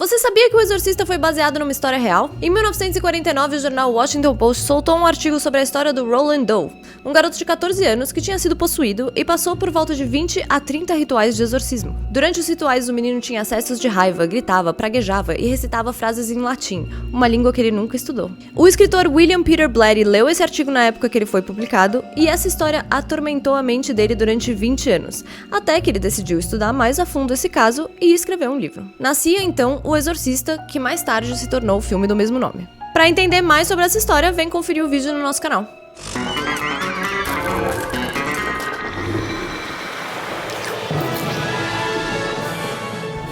Você sabia que O Exorcista foi baseado numa história real? Em 1949, o jornal Washington Post soltou um artigo sobre a história do Roland Doe, um garoto de 14 anos que tinha sido possuído e passou por volta de 20 a 30 rituais de exorcismo. Durante os rituais, o menino tinha acessos de raiva, gritava, praguejava e recitava frases em latim, uma língua que ele nunca estudou. O escritor William Peter Blatty leu esse artigo na época que ele foi publicado e essa história atormentou a mente dele durante 20 anos, até que ele decidiu estudar mais a fundo esse caso e escrever um livro. Nascia então O Exorcista, que mais tarde se tornou o filme do mesmo nome. Para entender mais sobre essa história, vem conferir o vídeo no nosso canal.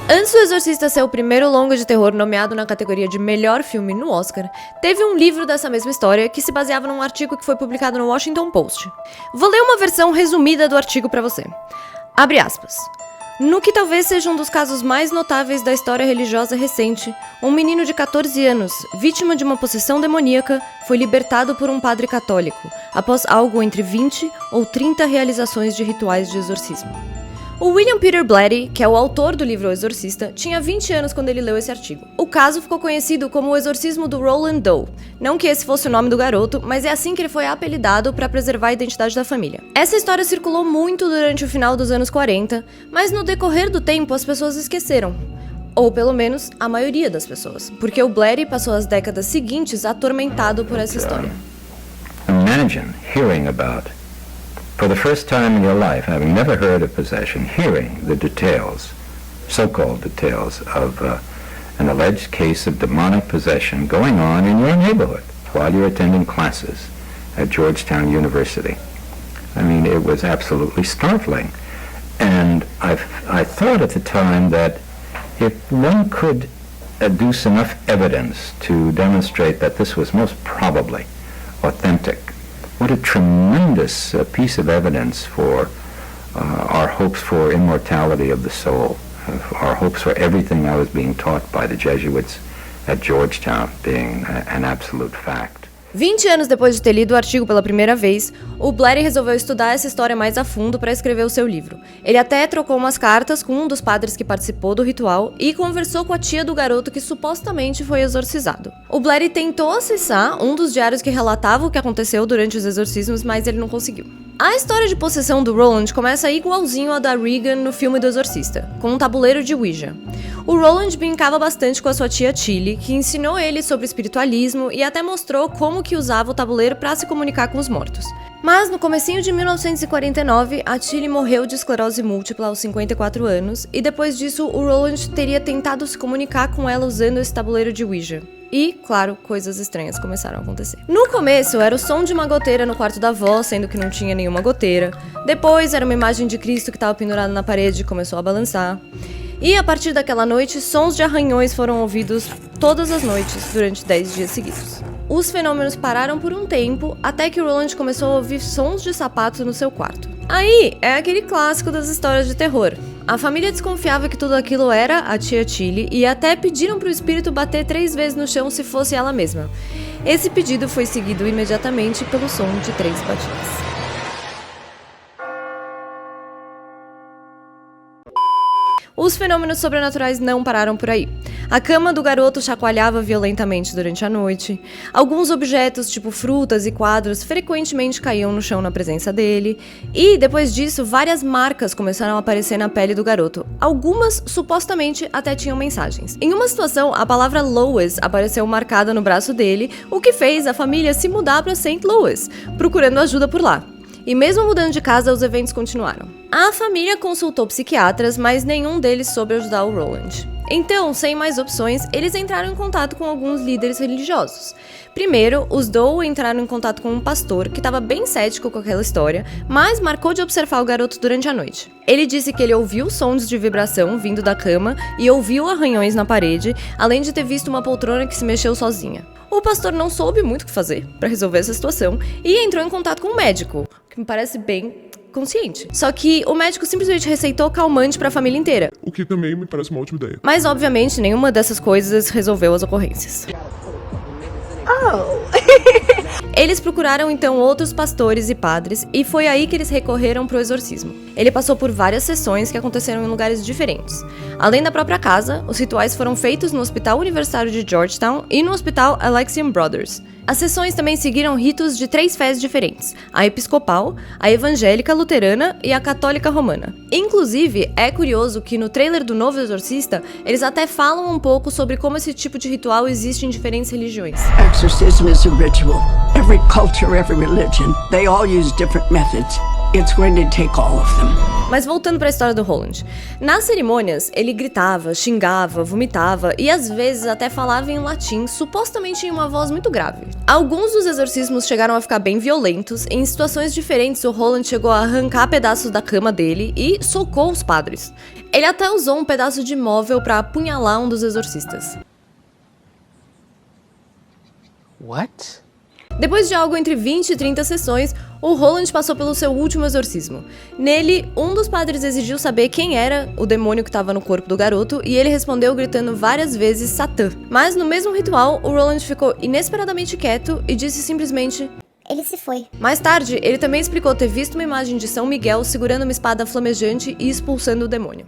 Antes do Exorcista ser o primeiro longa de terror nomeado na categoria de melhor filme no Oscar, teve um livro dessa mesma história que se baseava num artigo que foi publicado no Washington Post. Vou ler uma versão resumida do artigo para você. Abre aspas. No que talvez seja um dos casos mais notáveis da história religiosa recente, um menino de 14 anos, vítima de uma possessão demoníaca, foi libertado por um padre católico, após algo entre 20 ou 30 realizações de rituais de exorcismo. O William Peter Blatty, que é o autor do livro O Exorcista, tinha 20 anos quando ele leu esse artigo. O caso ficou conhecido como o exorcismo do Roland Doe. Não que esse fosse o nome do garoto, mas é assim que ele foi apelidado para preservar a identidade da família. Essa história circulou muito durante o final dos anos 40, mas no decorrer do tempo as pessoas esqueceram. Ou pelo menos a maioria das pessoas, porque o Blatty passou as décadas seguintes atormentado por essa história. Imagine hearing about for the first time in your life, having never heard of possession, hearing the details, so-called details, of an alleged case of demonic possession going on in your neighborhood while you're attending classes at Georgetown University. I mean, it was absolutely startling. And I thought at the time that if one could adduce enough evidence to demonstrate that this was most probably authentic, what a tremendous piece of evidence for our hopes for immortality of the soul, our hopes for everything I was being taught by the Jesuits at Georgetown being an absolute fact. 20 anos depois de ter lido o artigo pela primeira vez, o Blatty resolveu estudar essa história mais a fundo para escrever o seu livro. Ele até trocou umas cartas com um dos padres que participou do ritual e conversou com a tia do garoto que supostamente foi exorcizado. O Blatty tentou acessar um dos diários que relatava o que aconteceu durante os exorcismos, mas ele não conseguiu. A história de possessão do Roland começa igualzinho a da Regan no filme do Exorcista, com um tabuleiro de Ouija. O Roland brincava bastante com a sua tia Tilly, que ensinou ele sobre espiritualismo e até mostrou como que usava o tabuleiro para se comunicar com os mortos. Mas no comecinho de 1949, a Tilly morreu de esclerose múltipla aos 54 anos, e depois disso o Roland teria tentado se comunicar com ela usando esse tabuleiro de Ouija. E, claro, coisas estranhas começaram a acontecer. No começo, era o som de uma goteira no quarto da avó, sendo que não tinha nenhuma goteira. Depois, era uma imagem de Cristo que estava pendurada na parede e começou a balançar. E, a partir daquela noite, sons de arranhões foram ouvidos todas as noites, durante 10 dias seguidos. Os fenômenos pararam por um tempo, até que o Roland começou a ouvir sons de sapatos no seu quarto. Aí, é aquele clássico das histórias de terror. A família desconfiava que tudo aquilo era a tia Tilly e até pediram para o espírito bater 3 vezes no chão se fosse ela mesma. Esse pedido foi seguido imediatamente pelo som de 3 batidas. Os fenômenos sobrenaturais não pararam por aí. A cama do garoto chacoalhava violentamente durante a noite. Alguns objetos, tipo frutas e quadros, frequentemente caíam no chão na presença dele. E, depois disso, várias marcas começaram a aparecer na pele do garoto. Algumas, supostamente, até tinham mensagens. Em uma situação, a palavra Lois apareceu marcada no braço dele, o que fez a família se mudar para St. Louis, procurando ajuda por lá. E mesmo mudando de casa, os eventos continuaram. A família consultou psiquiatras, mas nenhum deles soube ajudar o Roland. Então, sem mais opções, eles entraram em contato com alguns líderes religiosos. Primeiro, os Doe entraram em contato com um pastor que estava bem cético com aquela história, mas marcou de observar o garoto durante a noite. Ele disse que ele ouviu sons de vibração vindo da cama e ouviu arranhões na parede, além de ter visto uma poltrona que se mexeu sozinha. O pastor não soube muito o que fazer para resolver essa situação e entrou em contato com um médico, que me parece bem consciente. Só que o médico simplesmente receitou calmante para a família inteira. O que também me parece uma ótima ideia. Mas, obviamente, nenhuma dessas coisas resolveu as ocorrências. Eles procuraram então outros pastores e padres e foi aí que eles recorreram para o exorcismo. Ele passou por várias sessões que aconteceram em lugares diferentes. Além da própria casa, os rituais foram feitos no Hospital Universitário de Georgetown e no Hospital Alexian Brothers. As sessões também seguiram ritos de 3 fés diferentes: a episcopal, a evangélica luterana e a católica romana. Inclusive, é curioso que no trailer do novo Exorcista, eles até falam um pouco sobre como esse tipo de ritual existe em diferentes religiões. Exorcism is a ritual. Every culture, every religion, they all use different methods. It's going to take all of them. Mas voltando para a história do Roland. Nas cerimônias, ele gritava, xingava, vomitava e às vezes até falava em latim, supostamente em uma voz muito grave. Alguns dos exorcismos chegaram a ficar bem violentos. Em situações diferentes, o Roland chegou a arrancar pedaços da cama dele e socou os padres. Ele até usou um pedaço de móvel para apunhalar um dos exorcistas. What? Depois de algo entre 20 e 30 sessões, o Roland passou pelo seu último exorcismo. Nele, um dos padres exigiu saber quem era o demônio que estava no corpo do garoto e ele respondeu gritando várias vezes Satã. Mas no mesmo ritual, o Roland ficou inesperadamente quieto e disse simplesmente: ele se foi. Mais tarde, ele também explicou ter visto uma imagem de São Miguel segurando uma espada flamejante e expulsando o demônio.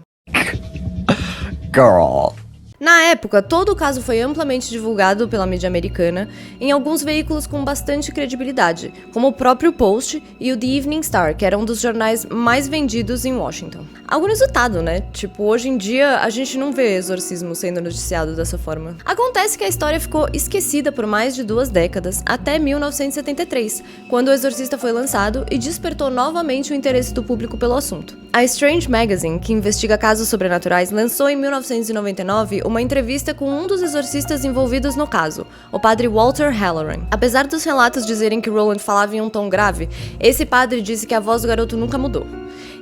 Girl. Na época, todo o caso foi amplamente divulgado pela mídia americana em alguns veículos com bastante credibilidade, como o próprio Post e o The Evening Star, que era um dos jornais mais vendidos em Washington. Algo inusitado, né? Tipo, hoje em dia a gente não vê exorcismo sendo noticiado dessa forma. Acontece que a história ficou esquecida por mais de 2 décadas, até 1973, quando o Exorcista foi lançado e despertou novamente o interesse do público pelo assunto. A Strange Magazine, que investiga casos sobrenaturais, lançou em 1999 uma entrevista com um dos exorcistas envolvidos no caso, o padre Walter Halloran. Apesar dos relatos dizerem que Roland falava em um tom grave, esse padre disse que a voz do garoto nunca mudou.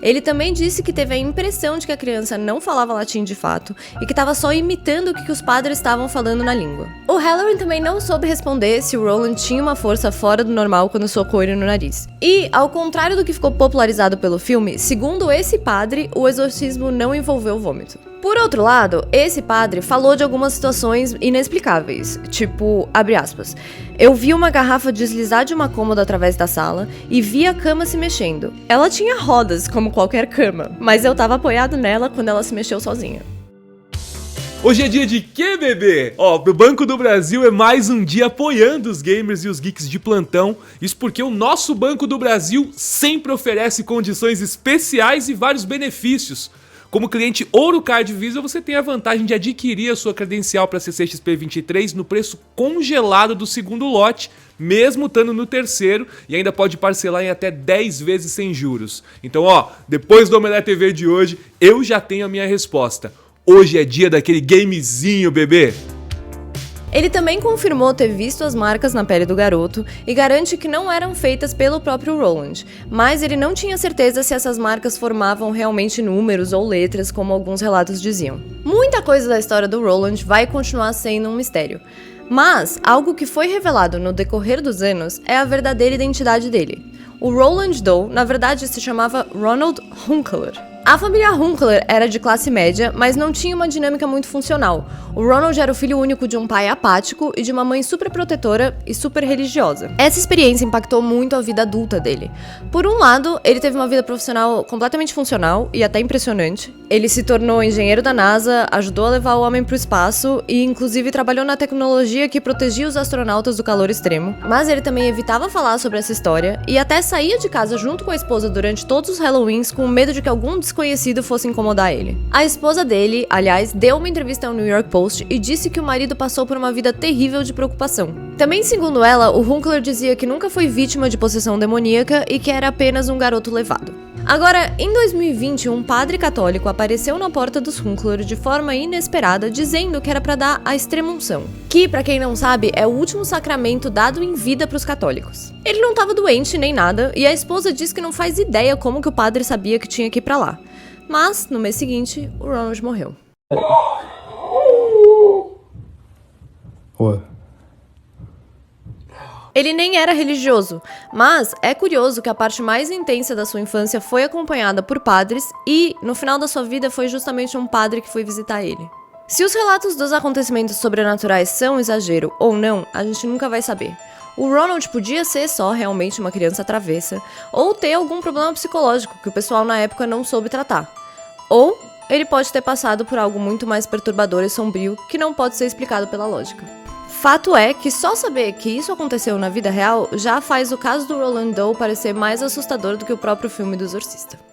Ele também disse que teve a impressão de que a criança não falava latim de fato e que estava só imitando o que os padres estavam falando na língua. O Halloran também não soube responder se o Roland tinha uma força fora do normal quando socou ele no nariz. E, ao contrário do que ficou popularizado pelo filme, segundo esse padre, o exorcismo não envolveu vômito. Por outro lado, esse padre falou de algumas situações inexplicáveis, tipo, abre aspas, eu vi uma garrafa deslizar de uma cômoda através da sala e vi a cama se mexendo. Ela tinha rodas, como qualquer cama, mas eu tava apoiado nela quando ela se mexeu sozinha. Hoje é dia de quê, bebê? Ó, o Banco do Brasil é mais um dia apoiando os gamers e os geeks de plantão. Isso porque o nosso Banco do Brasil sempre oferece condições especiais e vários benefícios. Como cliente Ouro Card Visa, você tem a vantagem de adquirir a sua credencial para CCXP23 no preço congelado do segundo lote, mesmo estando no terceiro, e ainda pode parcelar em até 10 vezes sem juros. Então, ó, depois do Omelete TV de hoje, eu já tenho a minha resposta. Hoje é dia daquele gamezinho, bebê! Ele também confirmou ter visto as marcas na pele do garoto e garante que não eram feitas pelo próprio Roland, mas ele não tinha certeza se essas marcas formavam realmente números ou letras, como alguns relatos diziam. Muita coisa da história do Roland vai continuar sendo um mistério, mas algo que foi revelado no decorrer dos anos é a verdadeira identidade dele. O Roland Doe, na verdade, se chamava Ronald Hunkler. A família Hunkler era de classe média, mas não tinha uma dinâmica muito funcional. O Ronald era o filho único de um pai apático e de uma mãe super protetora e super religiosa. Essa experiência impactou muito a vida adulta dele. Por um lado, ele teve uma vida profissional completamente funcional e até impressionante. Ele se tornou engenheiro da NASA, ajudou a levar o homem para o espaço e inclusive trabalhou na tecnologia que protegia os astronautas do calor extremo. Mas ele também evitava falar sobre essa história e até saía de casa junto com a esposa durante todos os Halloweens com medo de que algum desconhecido fosse incomodar ele. A esposa dele, aliás, deu uma entrevista ao New York Post e disse que o marido passou por uma vida terrível de preocupação. Também, segundo ela, o Hunkler dizia que nunca foi vítima de possessão demoníaca e que era apenas um garoto levado. Agora, em 2020, um padre católico apareceu na porta dos Hunkler de forma inesperada, dizendo que era para dar a extrema-unção, que, para quem não sabe, é o último sacramento dado em vida para os católicos. Ele não estava doente nem nada, e a esposa diz que não faz ideia como que o padre sabia que tinha que ir para lá. Mas, no mês seguinte, o Ronald morreu. What? Ele nem era religioso, mas é curioso que a parte mais intensa da sua infância foi acompanhada por padres e, no final da sua vida, foi justamente um padre que foi visitar ele. Se os relatos dos acontecimentos sobrenaturais são exagero ou não, a gente nunca vai saber. O Ronald podia ser só realmente uma criança travessa, ou ter algum problema psicológico que o pessoal na época não soube tratar. Ou ele pode ter passado por algo muito mais perturbador e sombrio que não pode ser explicado pela lógica. Fato é que só saber que isso aconteceu na vida real já faz o caso do Roland Doe parecer mais assustador do que o próprio filme do Exorcista.